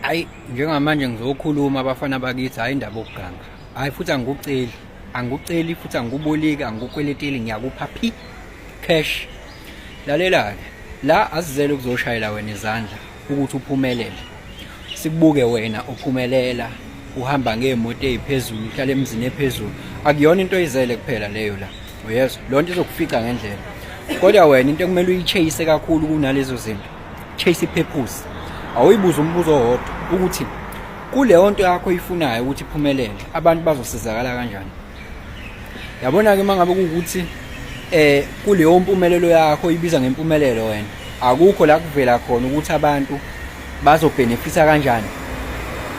Hayi njengamanje ngizokhuluma abafana bakithi hayi indaba okuganga. Hayi futhi angikuceli futhi angikuboleki angikukweleteli ngiyakupha phi cash. Lalela ke la asizele ukuzoshayela wena izandla ukuthi uphumelele. Sikubuke wena uphumelela uhamba ngeemoto eziphezulu uhlala emzini ephezulu. Akuyona into oyizele kuphela leyo la. Uyezwa lonto izokufica ngendlela. Kodwa wena into ekumele uyichase kakhulu kunalezo zinto. Chase ipurpose. Awuyibuza umbuzo owodwa ukuthi kuleyo nto yakho oyifunayo ukuthi iphumelele abantu bazosizakala kanjani. Yabona ke mangabe ukuthi kuleyo mpumelelo yakho ibiza ngempumelelo wena akukho la kuvela khona ukuthi abantu bazobenefita kanjani.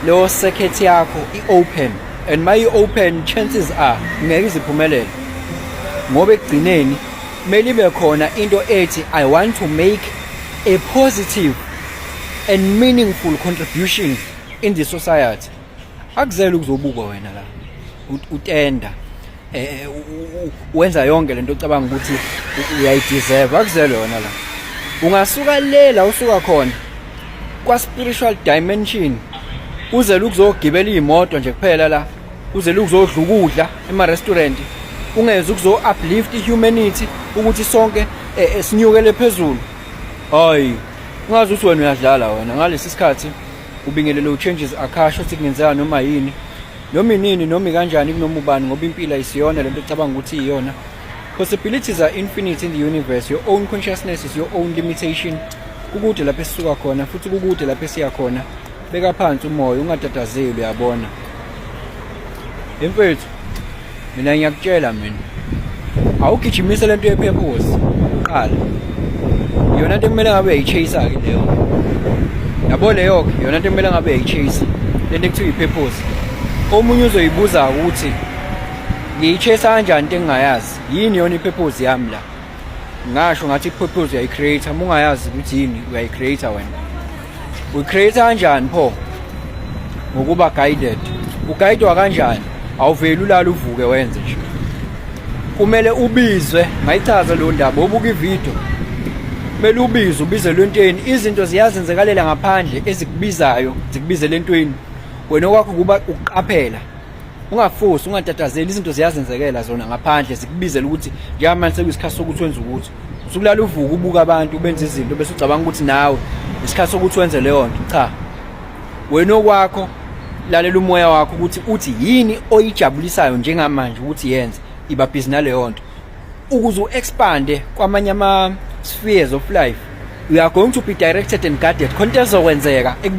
Leyo circuit yakho i-open and my open chances are ngeke iziphumelele ngoba ekugcineni kumele ibe khona into ethi I want to make a positive and meaningful contribution in the society. Akuzele ukuzobuka wena la utenda wenza yonke lento ocabanga ukuthi uyayideserve. Akuzele wena la ungasuka lela usuka khona kwa spiritual dimension uzele ukuzogibela imoto nje kuphela la uzele ukuzodla ukudla ema restaurant ungeze ukuzo uplift humanity ukuthi sonke sinyukele phezulu. Hayi ungazi ukuthi wena uyadlala wena ngalesi sikhathi ubingelele changes akasho ukuthi kungenzeka noma yini noma inini noma kanjani kunoma ubani ngoba impilo ayisiyona lento ecabanga ukuthi iyona. Possibilities are infinite in the universe. Your own consciousness is your own limitation. Ukude lapho esisuka khona futhi ukude lapho esiya khona. Beka phansi umoya ungatatazeli uyabona. Emfethu mina ngiyakutshela mina awugijimise lento yepurpose qala yona into kumele ngabe uyayichase ke leyo. Yabo leyo yona into kumele ngabe uyayichase lento ekuthiwa ipurpose. Omunye uzoyibuza ukuthi ngiyichase kanjani into engingayazi yini yona ipurpose yami la. Ngasho ngathi ipurpose uyayicreate uma ungayazi ukuthi yini uyayicreate wena. Uyicreate kanjani pho? Ngokuba guided. Uguidwa kanjani? Awuveli ulala uvuke wenze nje. Kumele ubizwe ngayichaza lo ndaba obuka ivideo. Kumele ubize lentweni izinto ziyazenzekalela ngaphandle ezikubizayo zikubize lentweni. Wena okwakho kuba ukuqaphela. Ungafosi ungatatazeli izinto ziyazenzekela zona ngaphandle zikubizela ukuthi njengamanje sekuyisikhathi sokuthi wenze ukuthi. Usukulala uvuka ubuka abantu benza izinto bese ucabanga ukuthi nawe isikhathi sokuthi wenze leyo nto. Cha. Wena okwakho lalela umoya wakho ukuthi uthi yini oyijabulisayo njengamanje ukuthi yenze iba busy naleyo nto. Ukuze uexpande kwamanye ama spheres of life, you are going to be directed and guided. Konke ezokwenzeka